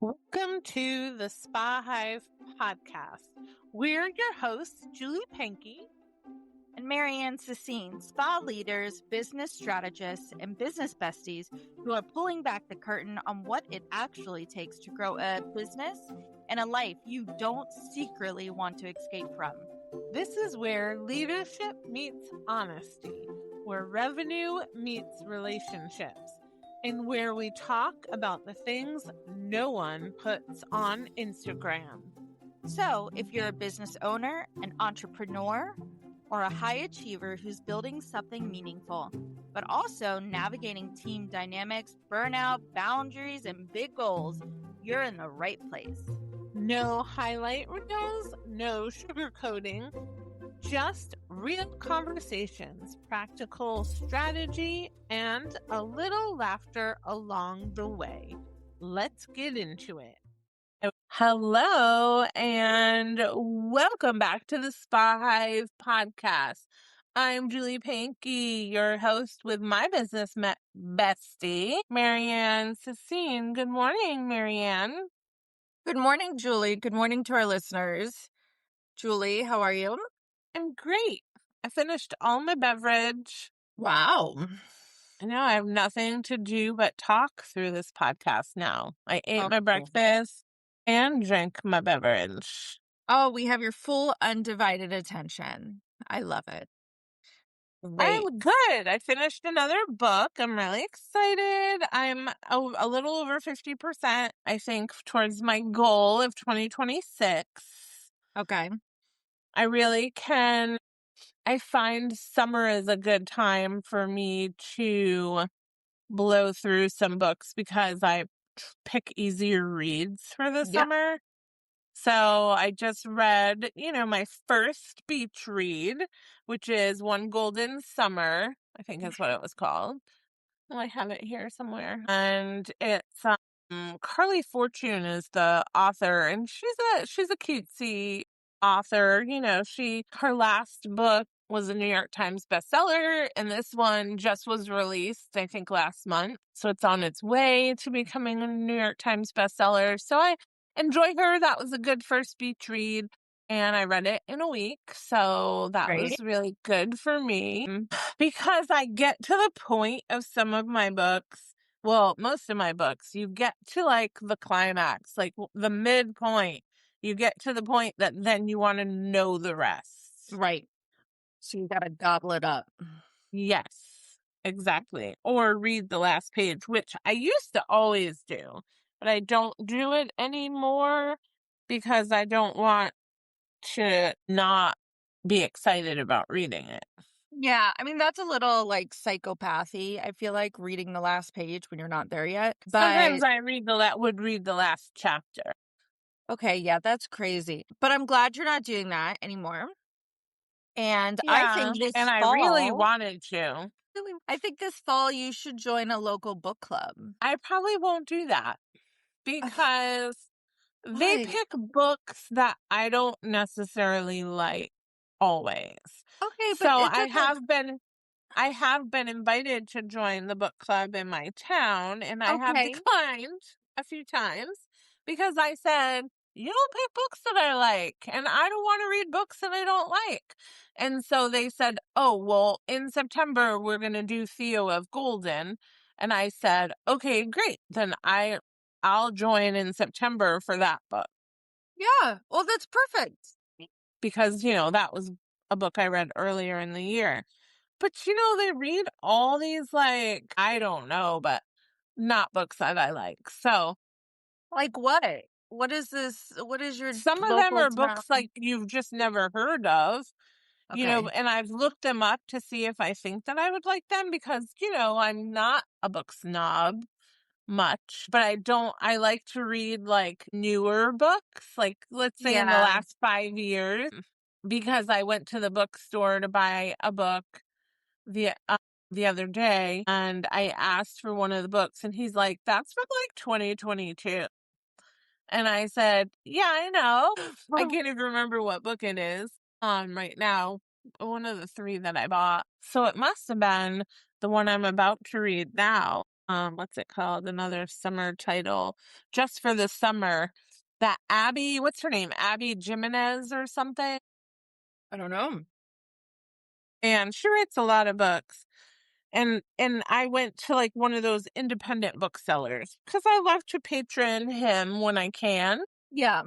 Welcome to the SpaHive podcast. We're your hosts, Julie Pankey and MaryAnn, spa leaders, business strategists, and business besties who are pulling back the curtain on what it actually takes to grow a business and a life you don't secretly want to escape from. This is where leadership meets honesty, where revenue meets relationships, and where we talk about the things no one puts on Instagram. So, if you're a business owner, an entrepreneur, or a high achiever who's building something meaningful, but also navigating team dynamics, burnout, boundaries, and big goals, you're in the right place. No highlight reels, no sugarcoating, just real conversations, practical strategy, and a little laughter along the way. Let's get into it. Hello, and welcome back to the SpaHive podcast. I'm Julie Pankey, your host with my business bestie, MaryAnn. Good morning, MaryAnn. Good morning, Julie. Good morning to our listeners. Julie, how are you? I'm great. I finished all my beverage. Wow. I know I have nothing to do but talk through this podcast now. I ate my breakfast and drank my beverage. Oh, we have your full undivided attention. I love it. Great. I'm good. I finished another book. I'm really excited. I'm a little over 50%, I think, towards my goal of 2026. Okay. I find summer is a good time for me to blow through some books because I pick easier reads for the summer. So I just read, my first beach read, which is One Golden Summer, I think is what it was called. Oh, I have it here somewhere. And it's Carly Fortune is the author, and she's a cutesy author. Her last book was a New York Times bestseller, and this one just was released, I think, last month. So it's on its way to becoming a New York Times bestseller. So I enjoy her. That was a good first beach read. And I read it in a week, so that was really good for me. Because I get to the point of some of my books, well, most of my books, you get to like the climax, like the midpoint. You get to the point that then you want to know the rest. Right. So you got to gobble it up. Yes, exactly. Or read the last page, which I used to always do, but I don't do it anymore because I don't want to not be excited about reading it. Yeah, I mean, that's a little like psychopathy. I feel like reading the last page when you're not there yet. But sometimes I would read the last chapter. Okay, yeah, that's crazy. But I'm glad you're not doing that anymore. And I think this fall, I really wanted to. I think this fall you should join a local book club. I probably won't do that because they pick books that I don't necessarily like always. Okay, but so I have been invited to join the book club in my town, and I have declined a few times because I said, you don't pick books that I like, and I don't want to read books that I don't like. And so they said, oh, well, in September, we're going to do Theo of Golden. And I said, okay, great. Then I'll join in September for that book. Yeah, well, that's perfect. Because, that was a book I read earlier in the year. But, they read all these, like, I don't know, but not books that I like. So. Like what? What is this? What is your Some of them are books like you've just never heard of, and I've looked them up to see if I think that I would like them because, I'm not a book snob much, but I like to read like newer books, like let's say in the last 5 years, because I went to the bookstore to buy a book the other day and I asked for one of the books and he's like, that's from like 2022. And I said, yeah, I know. I can't even remember what book it is right now. One of the 3 that I bought. So it must have been the one I'm about to read now. what's it called? Another summer title, Just for the Summer. That Abby, what's her name? Abby Jimenez or something? I don't know. And she writes a lot of books. And I went to like one of those independent booksellers because I love to patron him when I can, Yeah.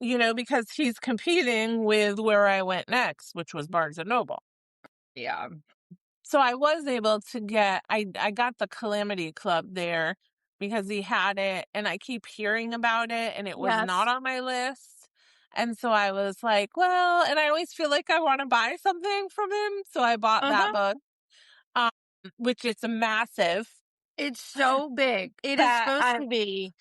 because he's competing with where I went next, which was Barnes and Noble. Yeah. So I was able to I got the Calamity Club there because he had it, and I keep hearing about it, and it was not Yes. on my list. And so I was like, well, and I always feel like I want to buy something from him. So I bought that Uh-huh. book, um, which is a massive It's so big. It is that supposed I to be.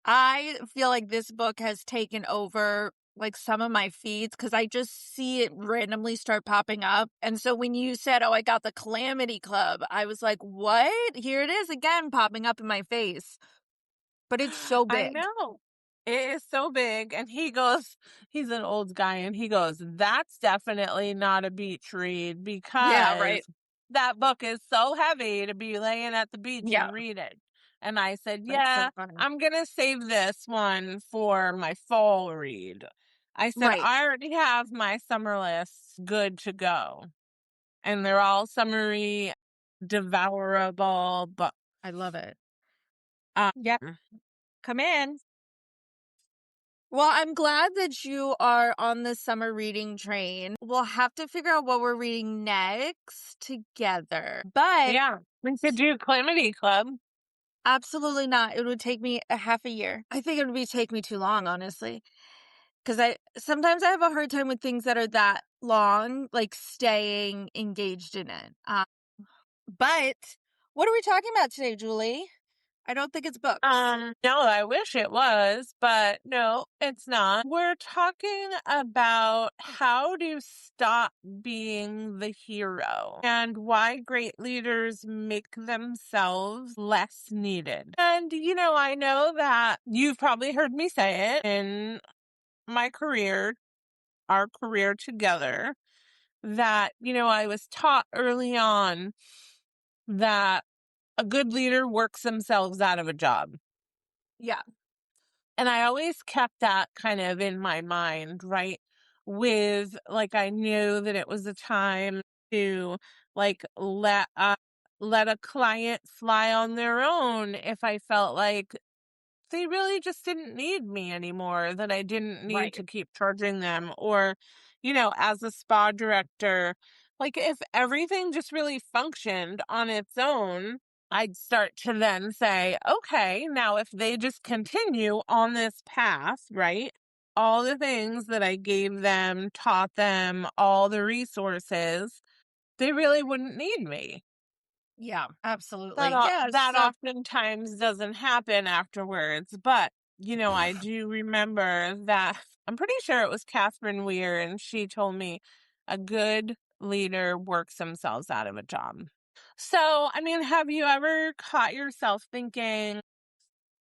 I feel like this book has taken over like some of my feeds because I just see it randomly start popping up. And so when you said, "Oh, I got the Calamity Club," I was like, "What?" Here it is again popping up in my face. But it's so I big. know. It is so big. And he goes, he's an old guy, and he goes, that's definitely not a beach read Yeah, right. because that book is so heavy to be laying at the beach Yeah, and read it. And I said, that's so yeah, funny. I'm going to save this one for my fall read. I said, Right. I already have my summer lists good to go. And they're all summery, devourable books. I love it. Um, Yep. Come in. Well, I'm glad that you are on the summer reading train. We'll have to figure out what we're reading next together. But yeah, we could do Calamity Club. absolutely not. It would take me a half a year. I think it would take me too long, honestly. Because I sometimes I have a hard time with things that are that long, like staying engaged in it. But what are we talking about today, Julie? I don't think it's books. No, I wish it was, but no, it's not. We're talking about how to stop being the hero and why great leaders make themselves less needed. And, I know that you've probably heard me say it in my career, our career together, that, I was taught early on that a good leader works themselves out of a job. Yeah. And I always kept that kind of in my mind, right? With like, I knew that it was a time to like let a client fly on their own if I felt like they really just didn't need me anymore, that I didn't need Right. to keep charging them. Or, as a spa director, like if everything just really functioned on its own, I'd start to then say, okay, now if they just continue on this path, right? All the things that I gave them, taught them, all the resources, they really wouldn't need me. Yeah, That absolutely. o Yes. that oftentimes doesn't happen afterwards, but, I do remember that I'm pretty sure it was Catherine Weir, and she told me a good leader works themselves out of a job. So, I mean, have you ever caught yourself thinking,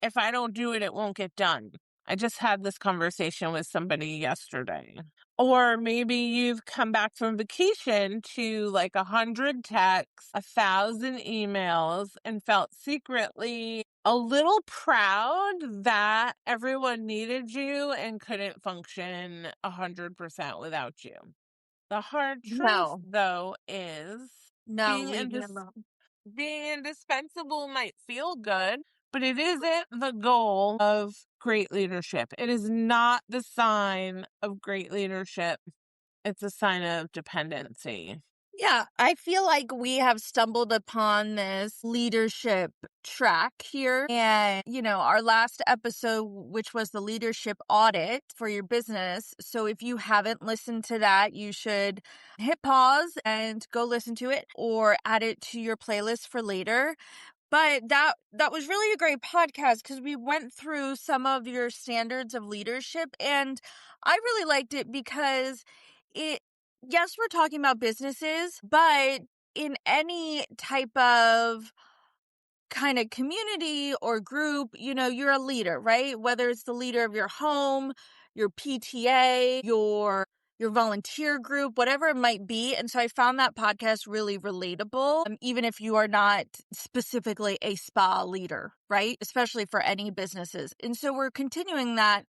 if I don't do it, it won't get done? I just had this conversation with somebody yesterday. Or maybe you've come back from vacation to like 100 texts, 1,000 emails, and felt secretly a little proud that everyone needed you and couldn't function 100% without you. The hard truth, No. though, is No, being leave me indis- alone. being indispensable might feel good, but it isn't the goal of great leadership. It is not the sign of great leadership. It's a sign of dependency. Yeah, I feel like we have stumbled upon this leadership track here. And, our last episode, which was the leadership audit for your business. So if you haven't listened to that, you should hit pause and go listen to it or add it to your playlist for later. But that was really a great podcast because we went through some of your standards of leadership, and I really liked it because it yes, we're talking about businesses, but in any type of kind of community or group, you're a leader, right? Whether it's the leader of your home, your PTA, your your volunteer group, whatever it might be. And so I found that podcast really relatable, even if you are not specifically a spa leader, right? Especially for any businesses. And so we're continuing that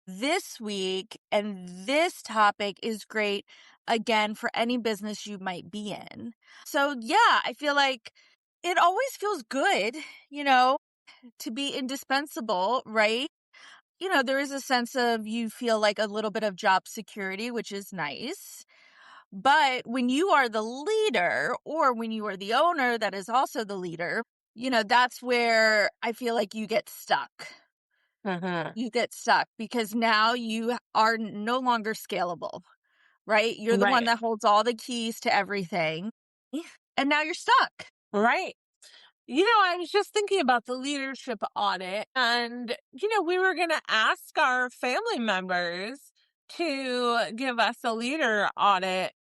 this week. And this topic is great, again, for any business you might be in. So yeah, I feel like it always feels good, to be indispensable, right? There is a sense of you feel like a little bit of job security, which is nice. But when you are the leader or when you are the owner that is also the leader, that's where I feel like you get stuck. Mm-hmm. You get stuck because now you are no longer scalable, right? You're the one Right. that holds all the keys to everything. And now you're stuck. Right. I was just thinking about the leadership audit, and, we were going to ask our family members to give us a leader audit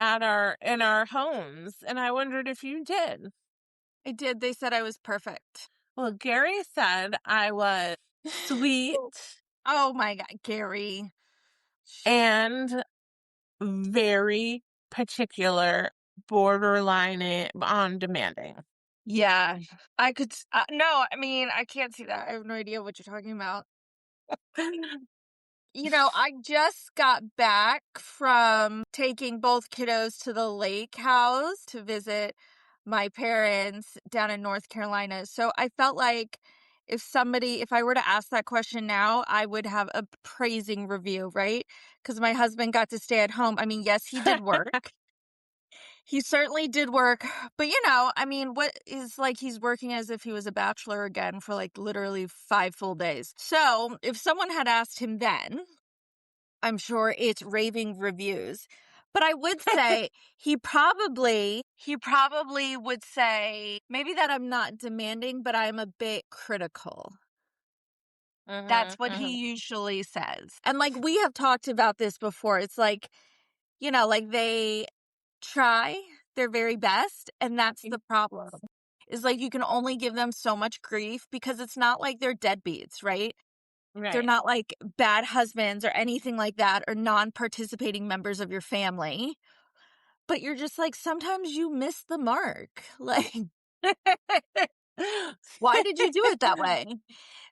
in our homes. And I wondered if you did. I did. They said I was perfect. Well, Gary said I was sweet Oh my God, Gary. and very particular, borderline on demanding. Yeah, I could. No, I mean, I can't see that. I have no idea what you're talking about. I just got back from taking both kiddos to the lake house to visit my parents down in North Carolina. So I felt like if I were to ask that question now, I would have a praising review, right? Because my husband got to stay at home. I mean, yes, he did work. He certainly did work, but I mean, what is like he's working as if he was a bachelor again for like literally 5 full days. So if someone had asked him then, I'm sure it's raving reviews. But I would say he probably would say maybe that I'm not demanding, but I'm a bit critical. That's Mhm, what mhm. he usually says. And like we have talked about this before. It's like, like they try their very best, and that's the problem. Is like you can only give them so much grief because it's not like they're deadbeats, right? They're Right. not like bad husbands or anything like that or non-participating members of your family. But you're just like sometimes you miss the mark. Like why did you do it that way?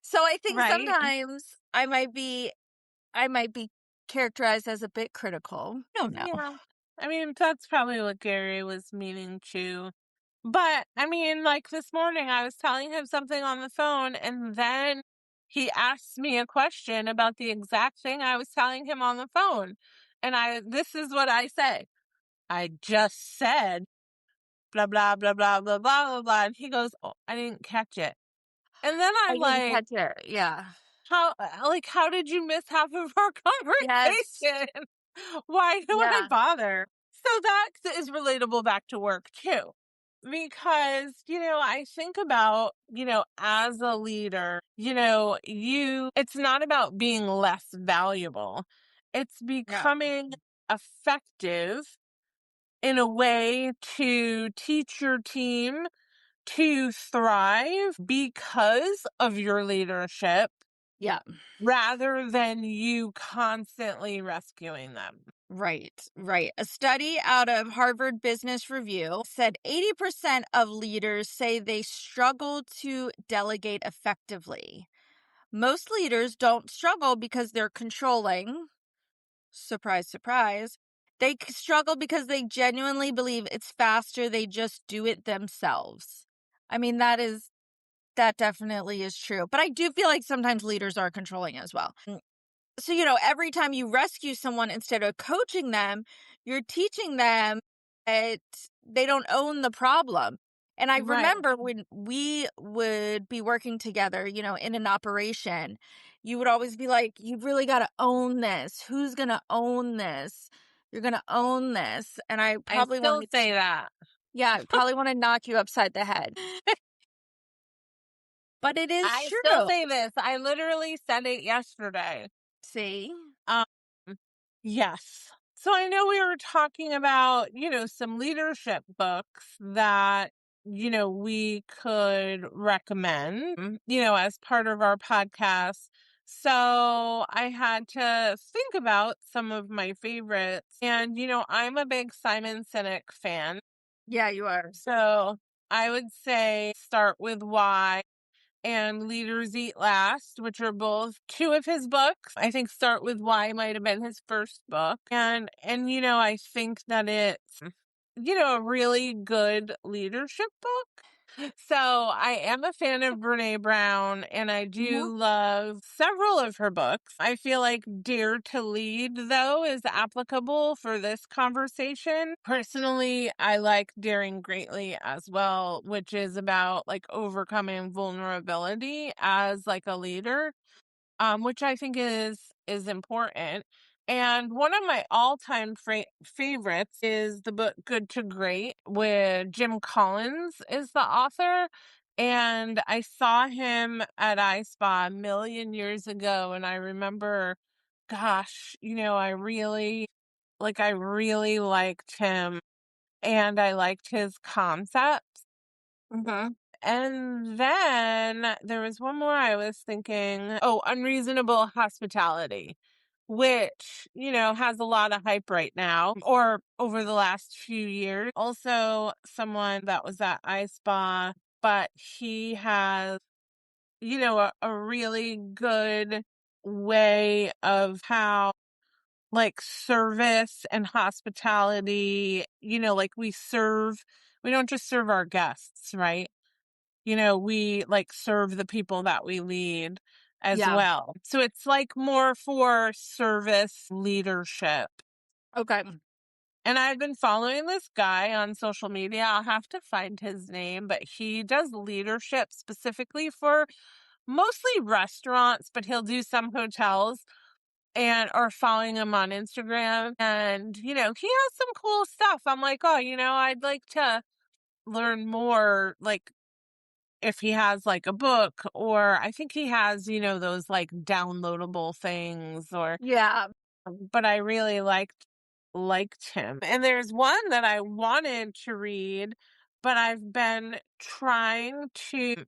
So I think Right. sometimes I might be characterized as a bit critical. No, no. Yeah. I mean, that's probably what Gary was meaning to. But I mean, like this morning, I was telling him something on the phone, and then he asked me a question about the exact thing I was telling him on the phone. And this is what I say. I just said blah, blah, blah, blah, blah, blah, blah, blah. And he goes, "Oh, I didn't catch it." And then I I'm didn't like, catch it. Yeah. how did you miss half of our Yes. conversation? Why do I Yeah. bother? So that is relatable back to work too. Because, I think about, as a leader, it's not about being less valuable. It's Yeah. becoming effective in a way to teach your team to thrive because of your leadership Yeah. rather than you constantly rescuing them. Right, right. A study out of Harvard Business Review said 80% of leaders say they struggle to delegate effectively. Most leaders don't struggle because they're controlling. Surprise, surprise. They struggle because they genuinely believe it's faster. They just do it themselves. I mean, that definitely is true. But I do feel like sometimes leaders are controlling as well. So, every time you rescue someone, instead of coaching them, you're teaching them that they don't own the problem. And I Right. remember when we would be working together, in an operation, you would always be like, you really got to own this. Who's going to own this? You're going to own this. And I I probably still wanted to, say that. yeah, I probably want to knock you upside the head. But it is I still true. say this. I literally said it yesterday. See? Um, yes. So I know we were talking about, some leadership books that, we could recommend, as part of our podcast. So I had to think about some of my favorites. And, I'm a big Simon Sinek fan. Yeah, you are. So I would say Start With Why and Leaders Eat Last, which are both two of his books. I think Start With Why might have been his first book. And I think that it's a really good leadership book. So I am a fan of Brene Brown, and I do love several of her books. I feel like Dare to Lead, though, is applicable for this conversation. Personally, I like Daring Greatly as well, which is about like overcoming vulnerability as like a leader, which I think is important. And one of my all-time favorites is the book Good to Great, where Jim Collins is the author. And I saw him at iSpa a million years ago, and I remember, gosh, I really liked him, and I liked his concepts. And then there was one more I was thinking. Oh, Unreasonable Hospitality, which, has a lot of hype right now or over the last few years. Also, someone that was at iSpa, but he has, a really good way of how like service and hospitality, like we don't just serve our guests, right? We like serve the people that we lead as Yeah. well. So it's like more for service leadership. Okay. And I've been following this guy on social media. I'll have to find his name, but he does leadership specifically for mostly restaurants, but he'll do some hotels and or following him on Instagram. And, he has some cool stuff. I'm like, oh, I'd like to learn more, like if he has like a book, or I think he has, those like downloadable things, or Yeah. but I really liked him. And there's one that I wanted to read, but I've been trying to,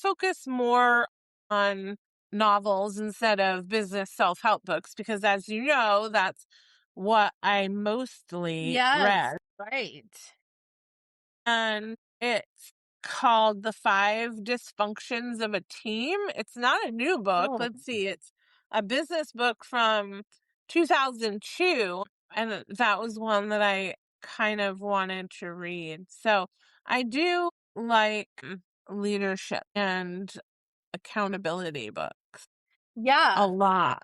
focus more on novels instead of business self-help books, because as you know, that's what I mostly Yes. read. Right. And it's called The Five Dysfunctions of a Team. It's not a new book. Oh. Let's see. It's a business book from 2002. And that was one that I kind of wanted to read. So I do like leadership and accountability books a Yeah. lot.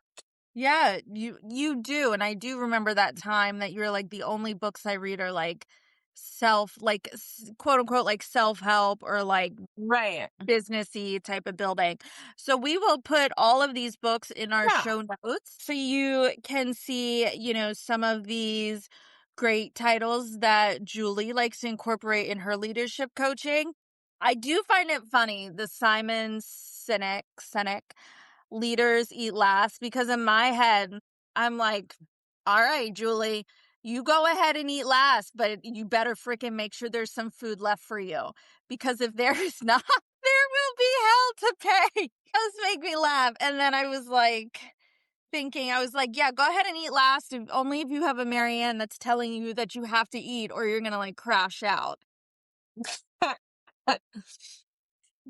Yeah, you do. And I do remember that time that you're like the only books I read are like quote unquote like self-help or like Right. businessy type of building. So we will put all of these books in our Yeah. show notes so you can see, some of these great titles that Julie likes to incorporate in her leadership coaching. I do find it funny, the Simon Sinek Leaders Eat Last, because in my head, I'm like, all right, Julie, you go ahead and eat last, but you better freaking make sure there's some food left for you. Because if there is not, there will be hell to pay. Just make me laugh. And then I was like, thinking, I was like, yeah, go ahead and eat last. Only if you have a MaryAnn that's telling you that you have to eat or you're going to like crash out.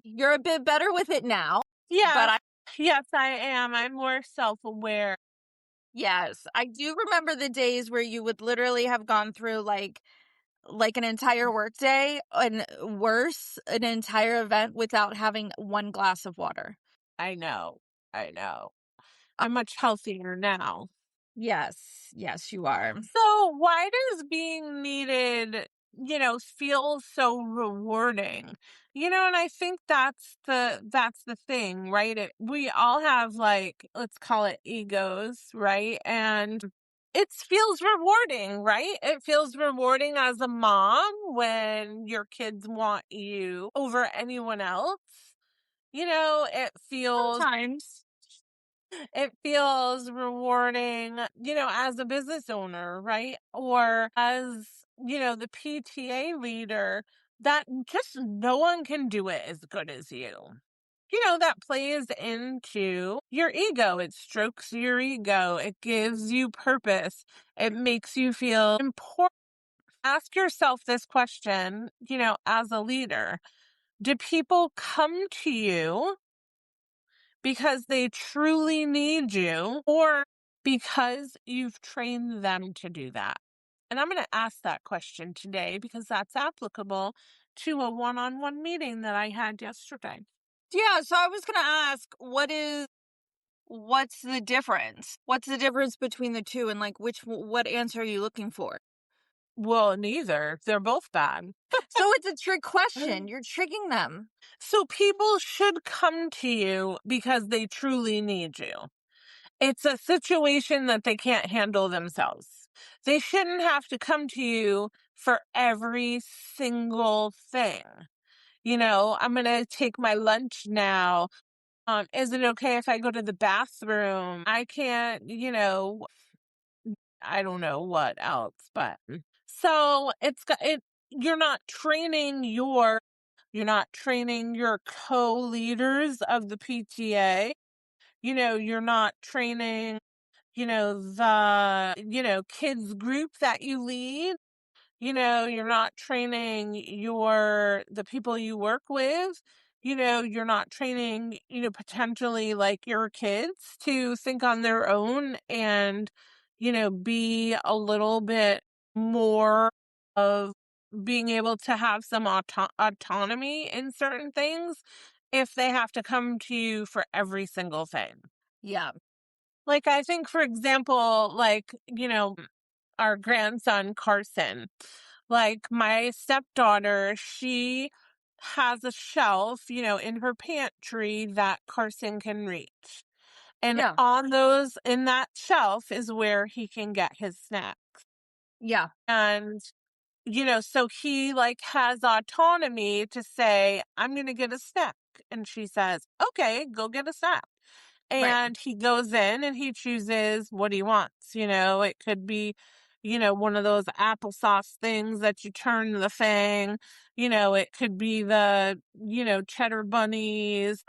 You're a bit better with it now. Yeah. But Yes, I am. I'm more self-aware. yes, I do remember the days where you would literally have gone through like an entire workday and worse, an entire event without having one glass of water. I know. I know. Uh, I'm much healthier now. yes, you are. So why does being needed, feel so rewarding? And I think that's the thing, right? We all have like, let's call it egos, right? And it feels rewarding, right? It feels rewarding as a mom when your kids want you over anyone else. It feels Sometimes. it feels rewarding, as a business owner, right? Or as, the PTA leader, that just no one can do it as good as you. that plays into your ego. It strokes your ego. It gives you purpose. It makes you feel important. Ask yourself this question, as a leader. Do people come to you because they truly need you or because you've trained them to do that? And I'm going to ask that question today because that's applicable to a one-on-one meeting that I had yesterday. Yeah, so I was going to ask, what's the difference? What's the difference between the two, and like what answer are you looking for? Well, neither. They're both bad. So it's a trick question. You're tricking them. So people should come to you because they truly need you. It's a situation that they can't handle themselves. They shouldn't have to come to you for every single thing. I'm going to take my lunch now. Is it okay if I go to the bathroom? I can't, I don't know what else, but so you're not training your co-leaders of the PTA. You're not training, kids group that you lead. You're not training the people you work with. You're not training, potentially like your kids to think on their own and, be a little bit more of being able to have some autonomy in certain things if they have to come to you for every single thing. Yeah. Like, I think, for example, like, our grandson, Carson, like my stepdaughter, she has a shelf, in her pantry that Carson can reach. And Yeah. in that shelf is where he can get his snack. Yeah. And so he like has autonomy to say, I'm going to get a snack. And she says, okay, go get a snack. Right. And he goes in and he chooses what he wants. It could be, one of those applesauce things that you turn the thing. It could be the, cheddar bunnies.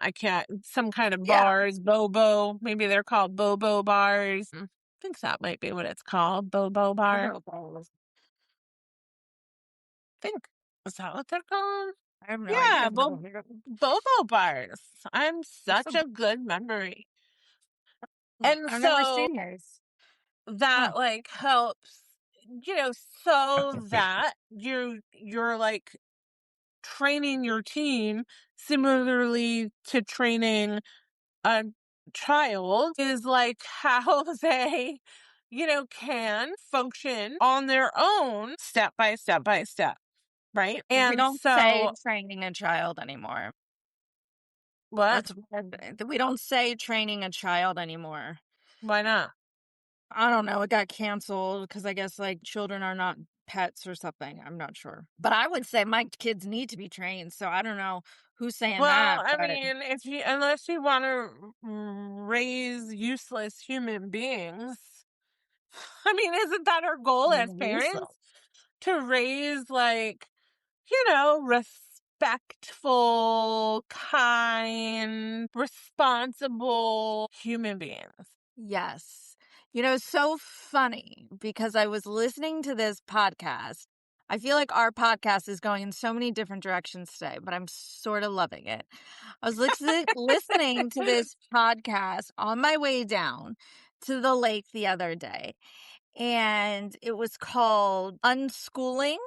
Some kind of Yeah. bars, Bobo. Maybe they're called Bobo bars. I think that might be what it's called, Bobo bar. Think. Is that what they're called? I have no Yeah, idea. Bobo bars. I'm What's such a good memory. And I've never so seen yours. Huh. that like helps, so that you're like training your team similarly to training a child is like how they, can function on their own step by step by step. Right. We And don't say so training a child anymore. what? That's we don't say training a child anymore. Why not? I don't know. It got canceled because I guess like children are not pets or something. I'm not sure. But I would say my kids need to be trained. So I don't know who's saying Well, that. I But mean, unless you want to raise useless human beings, I mean, isn't that our goal as parents? useless. To raise like, respectful, kind, responsible human beings. Yes. So funny because I was listening to this podcast. I feel like our podcast is going in so many different directions today, but I'm sort of loving it. I was listening to this podcast on my way down to the lake the other day, and it was called Unschooling.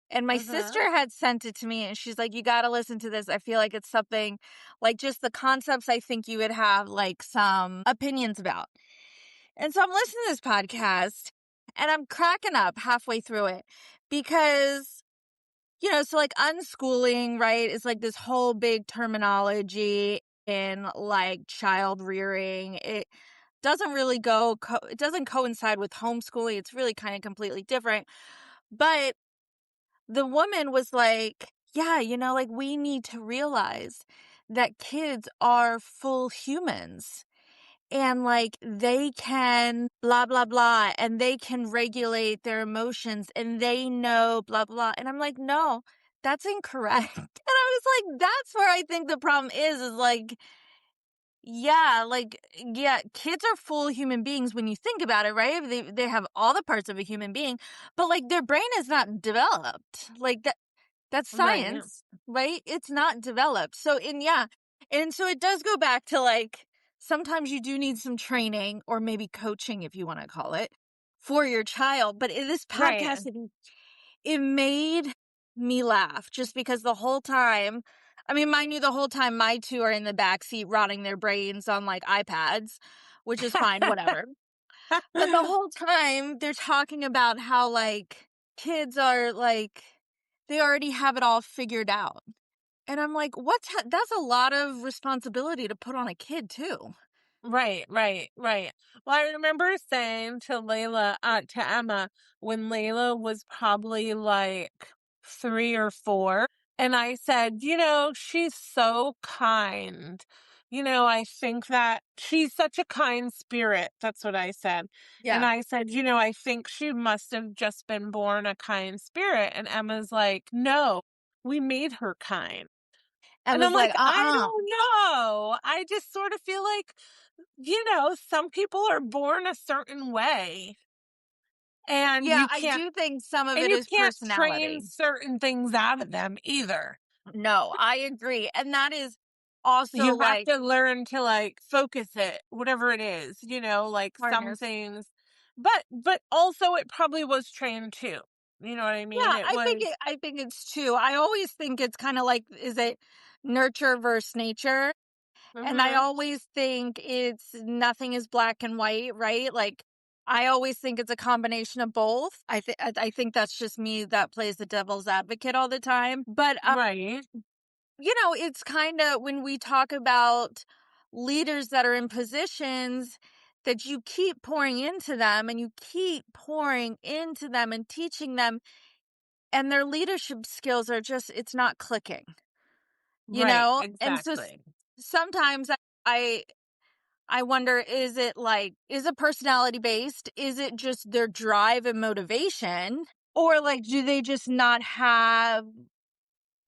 And my Mm-hmm. sister had sent it to me, and she's like, you got to listen to this. I feel like it's something like just the concepts I think you would have like some opinions about. And so I'm listening to this podcast and I'm cracking up halfway through it because, so like unschooling, right, is like this whole big terminology in like child rearing. It doesn't really it doesn't coincide with homeschooling. It's really kind of completely different. But the woman was like, yeah, like we need to realize that kids are full humans and like they can blah, blah, blah, and they can regulate their emotions and they know blah, blah. And I'm like, no, that's incorrect. And I was like, that's where I think the problem is like, yeah, like, yeah, kids are full human beings when you think about it, right? They have all the parts of a human being, but like their brain is not developed. Like that's Right. science, right? It's not developed. So and so it does go back to like sometimes you do need some training or maybe coaching if you want to call it for your child. But in this Right. podcast, it made me laugh just because the whole time, I mean, mind you, the whole time my two are in the backseat rotting their brains on like iPads, which is fine, whatever. But the whole time they're talking about how like kids are like, they already have it all figured out. And I'm like, that's a lot of responsibility to put on a kid too. Right, right, right. Well, I remember saying to Emma, when Layla was probably like 3 or 4, and I said, she's so kind. I think that she's such a kind spirit. That's what I said. And Yeah. I said, I think she must have just been born a kind spirit. And Emma's like, no, we made her kind. I And I'm was like, like, I don't know. I just sort of feel like, some people are born a certain way and Yeah, you I can't do think some of and it you is can't train personality. certain things out of them either. No, I agree. And that is also You have like to learn to like focus it, whatever it is, like some harness. things. But also it probably was trained too. You know what I mean? Yeah, It was I think it's too. I always think it's kind of like, is it nurture versus nature? And I mhm, always think it's nothing is black and white, right? Like I always think it's a combination of both. I think that's just me that plays the devil's advocate all the time. But right. it's kind of when we talk about leaders that are in positions that you keep pouring into them and you keep pouring into them and teaching them and their leadership skills are just it's not clicking, Right, and so exactly. sometimes I I wonder, is it like, is it personality based? Is it just their drive and motivation? Or like, do they just not have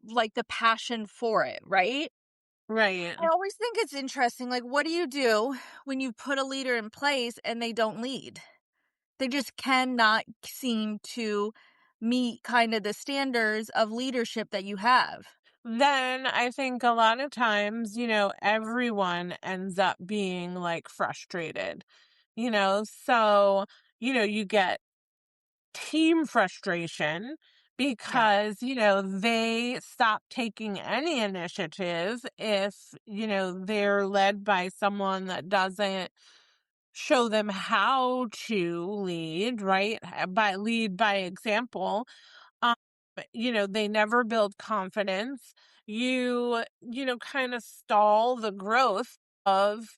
like the passion for it? Right. Right. I always think it's interesting. Like, what do you do when you put a leader in place and they don't lead? They just cannot seem to meet kind of the standards of leadership that you have. Then I think a lot of times, everyone ends up being like frustrated, so, you get team frustration Yeah. because, they stop taking any initiative if, they're led by someone that doesn't show them how to lead, right? By lead by example. um, they never build confidence. Kind of stall the growth of,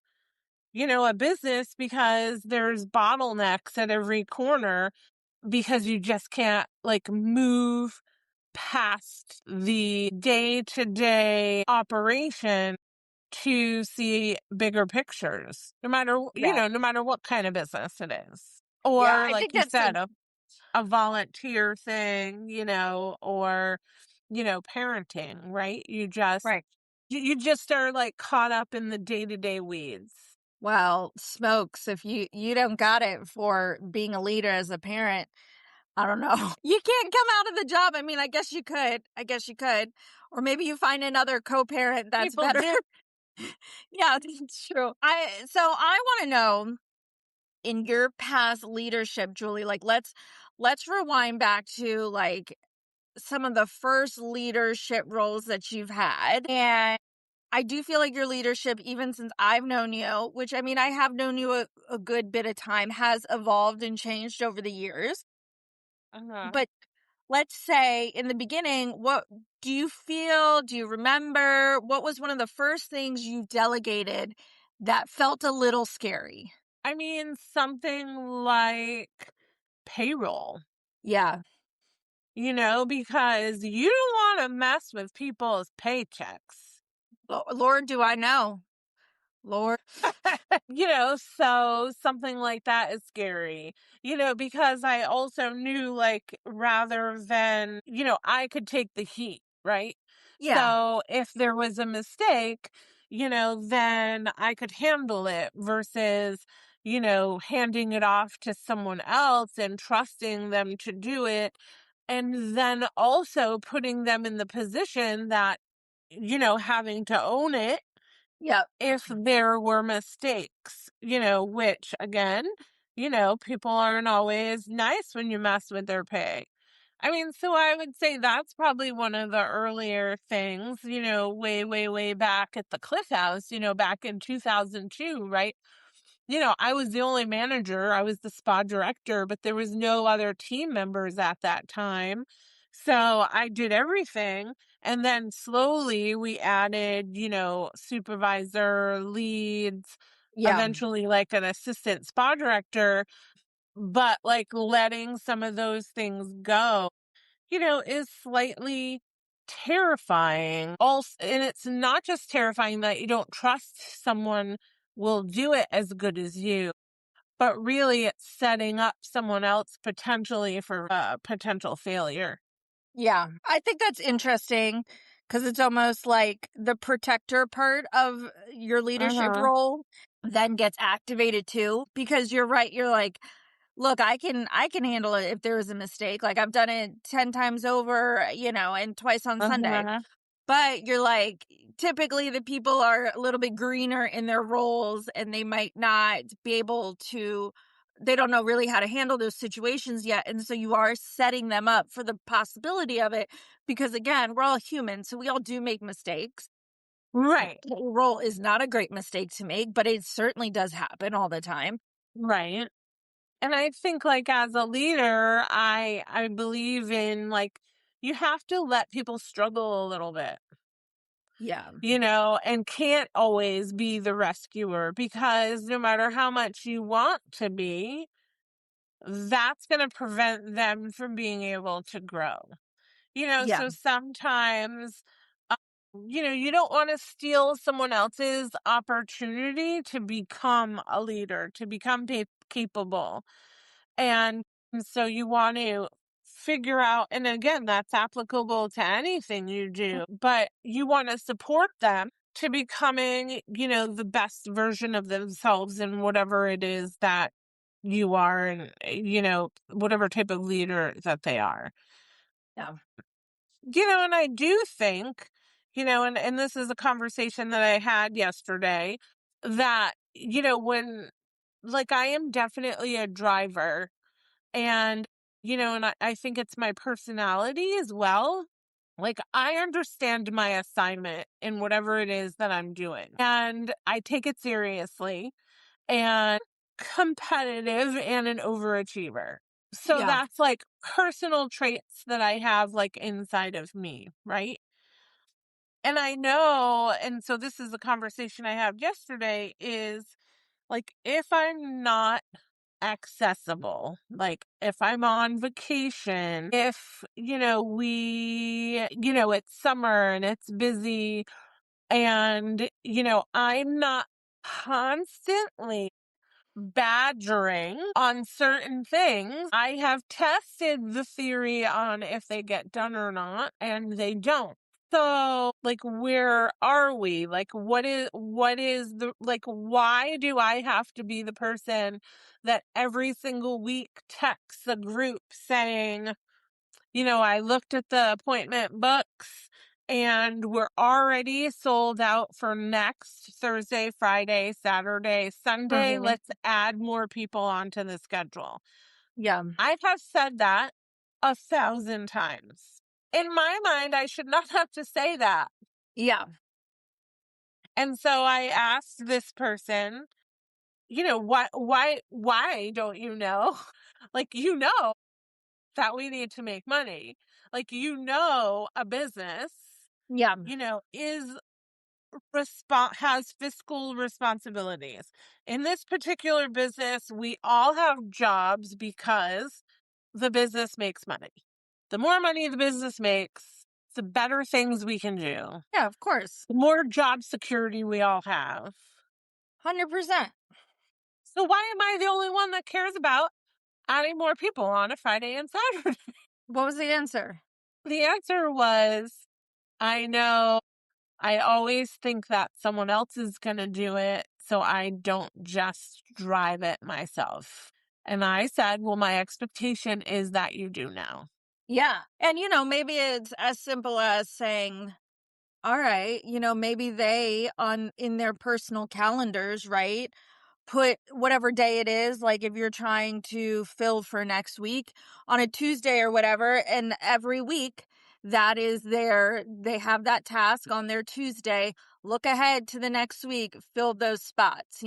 a business because there's bottlenecks at every corner because you just can't like move past the day-to-day operation to see bigger pictures, Yeah. no matter what kind of business it is. Yeah. Or I like think you that's a, said, a volunteer thing, or, parenting, right? right. You just are like caught up in the day-to-day weeds. Well, smokes, if you don't got it for being a leader as a parent, I don't know. You can't come out of the job. I mean, I guess you could. I guess you could. Or maybe you find another co-parent that's People better. do. Yeah, that's true. I want to know in your past leadership, Julie, like let's rewind back to like some of the first leadership roles that you've had. And I do feel like your leadership, even since I've known you, which I mean, I have known you a good bit of time, has evolved and changed over the years. Uh-huh. But let's say in the beginning, what do you remember? What was one of the first things you delegated that felt a little scary? I mean, something like payroll, Yeah. because you don't want to mess with people's paychecks. Lord, do I know. Lord. So something like that is scary, because I also knew like rather than, I could take the heat. right? Yeah. So if there was a mistake, then I could handle it versus, handing it off to someone else and trusting them to do it. And then also putting them in the position that, having to own it Yep. if there were mistakes, which again, people aren't always nice when you mess with their pay. I mean, so I would say that's probably one of the earlier things, way, way, way back at the Cliff House, back in 2002, right? I was the only manager. I was the spa director, but there was no other team members at that time. So I did everything. And then slowly we added, supervisor, leads, Yeah. eventually like an assistant spa director. But like letting some of those things go, is slightly terrifying. Also, and it's not just terrifying that you don't trust someone will do it as good as you, but really it's setting up someone else potentially for potential failure. Yeah. I think that's interesting because it's almost like the protector part of your leadership Uh-huh. role then gets activated too, because you're right. You're like, look, I can handle it if there is a mistake. Like I've done it 10 times over, and twice on Sunday. Uh-huh. But you're like, typically the people are a little bit greener in their roles and they might not be able to, they don't know really how to handle those situations yet. And so you are setting them up for the possibility of it because, again, we're all human. So we all do make mistakes. Right. The role is not a great mistake to make, but it certainly does happen all the time. Right. And I think like as a leader, I believe in like you have to let people struggle a little bit. Yeah. And can't always be the rescuer because no matter how much you want to be, that's going to prevent them from being able to grow. Yeah. So sometimes, uh, you don't want to steal someone else's opportunity to become a leader, to become capable. And so you want to figure out, and again, that's applicable to anything you do, but you want to support them to becoming, the best version of themselves in whatever it is that you are and, whatever type of leader that they are. Yeah. And I do think, and this is a conversation that I had yesterday that, when like I am definitely a driver and, and I think it's my personality as well. Like, I understand my assignment in whatever it is that I'm doing, and I take it seriously and competitive and an overachiever. So Yeah. that's like personal traits that I have like inside of me, right? And I know, and so this is a conversation I had yesterday is like if I'm not accessible. Like if I'm on vacation, if, it's summer and it's busy and, I'm not constantly badgering on certain things. I have tested the theory on if they get done or not, and they don't. So, like, where are we? Like, what is the, like, why do I have to be the person that every single week texts a group saying, I looked at the appointment books and we're already sold out for next Thursday, Friday, Saturday, Sunday. Hmm. Let's add more people onto the schedule. Yeah. I have said that 1,000 times. In my mind, I should not have to say that. Yeah. And so I asked this person, why don't you know? Like, that we need to make money. Like, a business, Yeah. is has fiscal responsibilities. In this particular business, we all have jobs because the business makes money. The more money the business makes, the better things we can do. Yeah, of course. The more job security we all have. 100%. So why am I the only one that cares about adding more people on a Friday and Saturday? What was the answer? The answer was I know. I always think that someone else is going to do it, so I don't just drive it myself. And I said, well, my expectation is that you do now. Yeah. And, maybe it's as simple as saying, all right, maybe they in their personal calendars, right? Put whatever day it is, like if you're trying to fill for next week on a Tuesday or whatever, and every week they have that task on their Tuesday. Look ahead to the next week, fill those spots.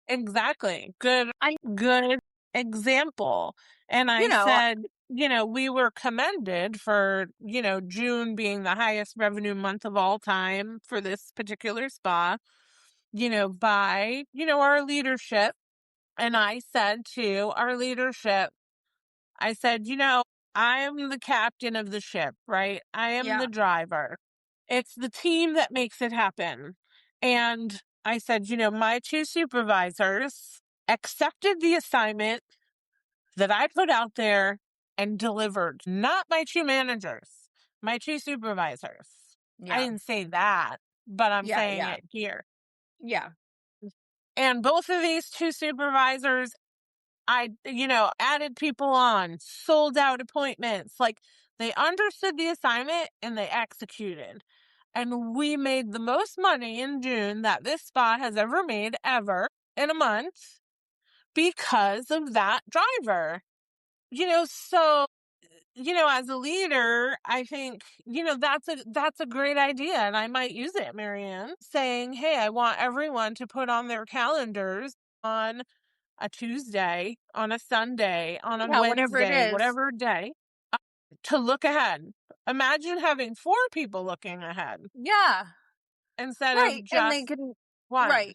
Exactly. I, Good example. And you I know, said, we were commended for, June being the highest revenue month of all time for this particular spa, by, our leadership. And I said to our leadership, I said, I am the captain of the ship, right? I am yeah, the driver. It's the team that makes it happen. And I said, my two supervisors accepted the assignment that I put out there and delivered, not my two managers, my two supervisors. I yeah, didn't say that, but I'm yeah, saying yeah, it here. yeah, And both of these two supervisors, I, added people on, sold out appointments. Like they understood the assignment and they executed. And we made the most money in June that this spa has ever made ever in a month because of that driver. So as a leader, I think, that's a great idea and I might use it, MaryAnn, saying, "Hey, I want everyone to put on their calendars on a Tuesday, on a Sunday, on a yeah, whatever it Wednesday, is. whatever day, uh, to look ahead." Imagine having 4 people looking ahead Yeah, instead right. of And they just can, right. 1.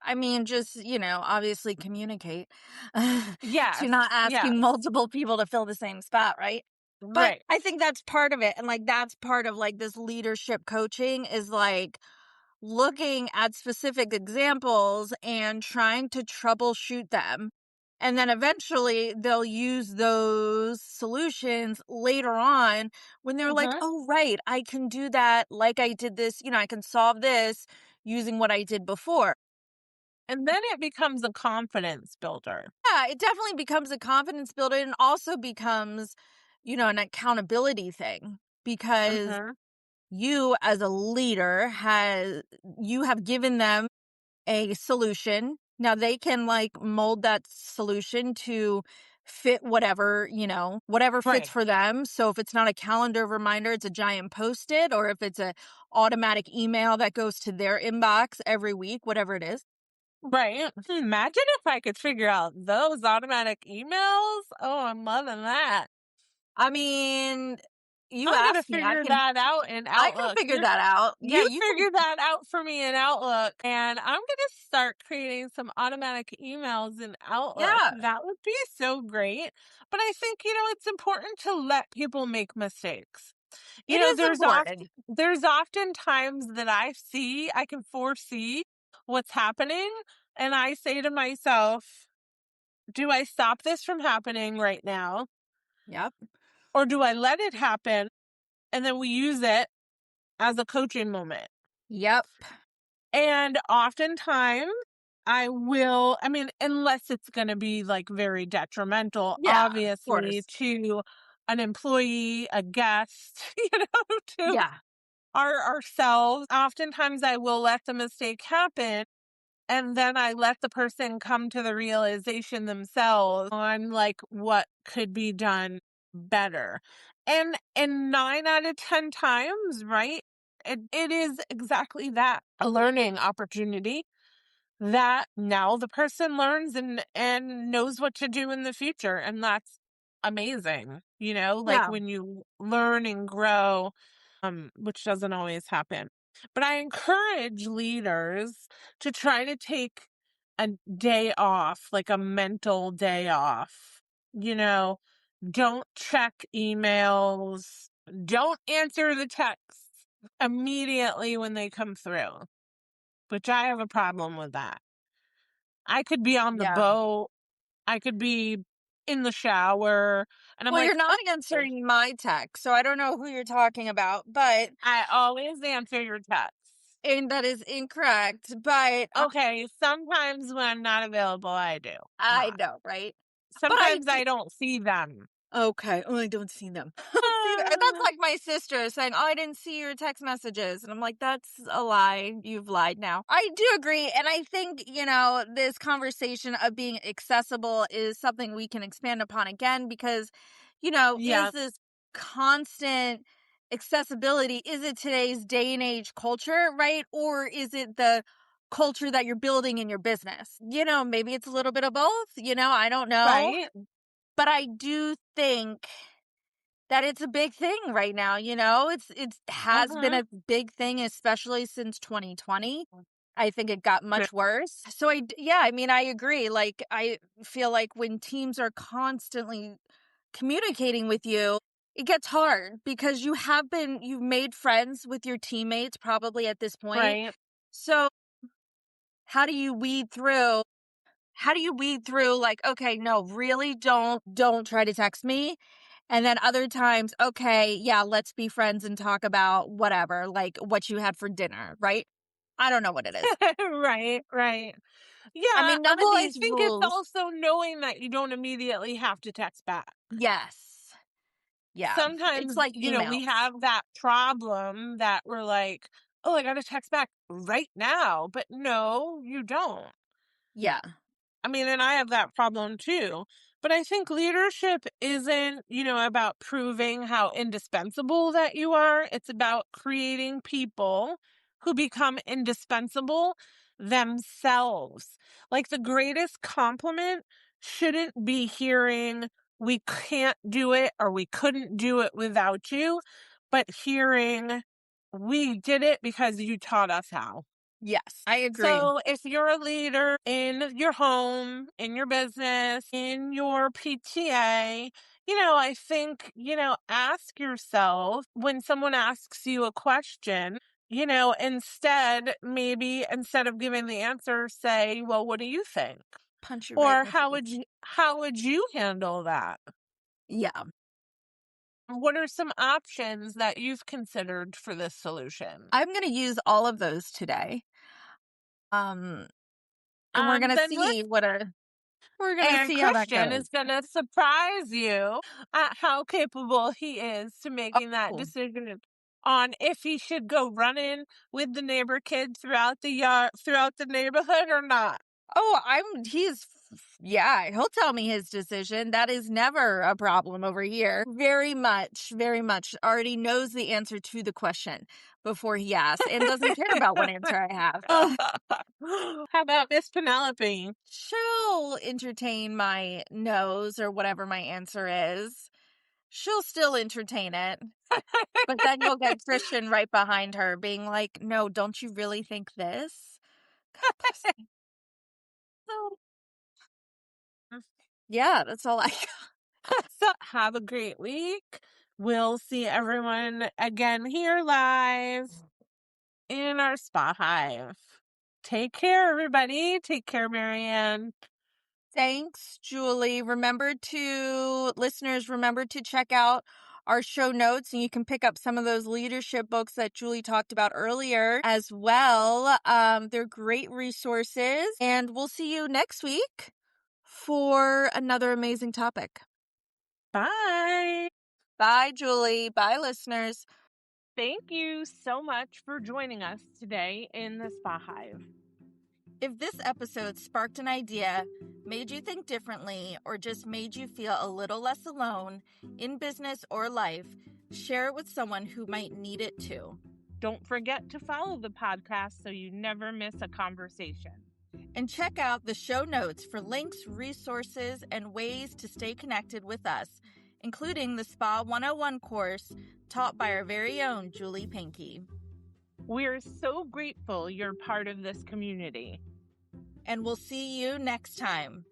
I mean, just, obviously communicate to Yes. not Yes. asking multiple people to fill the same spot, right? But Right. I think that's part of it. And like, that's part of like this leadership coaching is like looking at specific examples and trying to troubleshoot them. And then eventually they'll use those solutions later on when they're like, Mhm. oh, right, I can do that. Like I did this, I can solve this using what I did before. And then it becomes a confidence builder. Yeah, it definitely becomes a confidence builder and also becomes, an accountability thing because Mhm. you as a leader you have given them a solution. Now they can like mold that solution to fit whatever fits Right. for them. So if it's not a calendar reminder, it's a giant post-it, or if it's a automatic email that goes to their inbox every week, whatever it is. Right. Imagine if I could figure out those automatic emails. Oh, I'm loving that. I mean, you I'm gonna ask me, figure that out in I can Outlook. figure that out. Yeah, You you can. figure that out for me in Outlook, and I'm gonna start creating some automatic emails in Outlook. Yeah, That would be so great. But I think, it's important to let people make mistakes. it is important. There's often times that I can foresee what's happening, and I say to myself, do I stop this from happening right now? Yep. Or do I let it happen and then we use it as a coaching moment? Yep. And oftentimes unless it's going to be like very detrimental, Yeah, of obviously, course. to an employee, a guest, to Yeah. ourselves. Oftentimes I will let the mistake happen and then I let the person come to the realization themselves on like what could be done better. And 9 out of 10 times, right? It is exactly that, a learning opportunity that now the person learns and knows what to do in the future, and that's amazing. Like Yeah. when you learn and grow, which doesn't always happen. But I encourage leaders to try to take a day off, like a mental day off. You know, don't check emails, don't answer the texts immediately when they come through, which I have a problem with that. I could be on the Yeah. boat. I could be in the shower. And I'm Well, like, you're not "Oh, answering my text, so I don't know who you're talking about, but I always answer your texts." and that is incorrect, but Okay, sometimes when I'm not available, I do I not. know, right? But I Sometimes do. I don't see them. Okay. Oh, I don't see them. I don't see them. That's Ah, like my sister saying, "Oh, I didn't see your text messages." And I'm like, "That's a lie. You've lied now." I do agree. And I think, this conversation of being accessible is something we can expand upon again because, is yeah, this constant accessibility, is it today's day and age culture, right? Or is it the culture that you're building in your business? Maybe it's a little bit of both. I don't know. right? But I do think that it's a big thing right now, It's has been Mhm. a big thing, especially since 2020. I think it got True. much worse. So yeah, I mean, I agree. Like, I feel like when teams are constantly communicating with you, it gets hard because you've made friends with your teammates probably at this point. Right. So how do you weed through like, okay, no, really don't try to text me. And then other times, okay, yeah, let's be friends and talk about whatever, like what you had for dinner, right? I don't know what it is. Right, right. I Yeah, mean, none of well, I these think it's rules. also knowing that you don't immediately have to text back. Yes. Yeah. It's Sometimes, like we emails. have that problem that we're like, "Oh, I gotta text back right now," but no, you don't. Yeah. I mean, and I have that problem too. But I think leadership isn't, about proving how indispensable that you are. It's about creating people who become indispensable themselves. Like the greatest compliment shouldn't be hearing, "We can't do it," or "We couldn't do it without you," but hearing, "We did it because you taught us how." Yes. I agree. So if you're a leader in your home, in your business, in your PTA, I think, ask yourself when someone asks you a question, instead of giving the answer, say, "Well, what do you think?" Punch you right in Or the how would face. you handle that? Yeah. What are some options that you've considered for this solution? I'm going to use all of those today. Um, and Then let's we're going to And see how that Christian goes. is going to surprise you at how capable he is to making that Oh. decision on if he should go running with the neighbor kids throughout the yard, throughout the neighborhood or not. Oh, yeah, he'll tell me his decision. That is never a problem over here. Very much already knows the answer to the question before he asks and doesn't care about what answer I have. Ugh. How about Miss Penelope? She'll entertain my no's or whatever my answer is. She'll still entertain it. But then you'll get Christian right behind her being like, no, don't you really think this? God bless me. So, yeah, that's all I got. So have a great week. We'll see everyone again here live in our spa hive. Take care, everybody. Take care, MaryAnn. Thanks, Julie. Listeners, remember to check out our show notes and you can pick up some of those leadership books that Julie talked about earlier as well. They're great resources and we'll see you next week for another amazing topic. Bye. Bye, Julie. Bye, listeners. Thank you so much for joining us today in the Spa Hive. If this episode sparked an idea, made you think differently, or just made you feel a little less alone in business or life, share it with someone who might need it too. Don't forget to follow the podcast so you never miss a conversation. And check out the show notes for links, resources, and ways to stay connected with us, including the Spa 101 course taught by our very own Julie Pankey. We're so grateful you're part of this community. And we'll see you next time.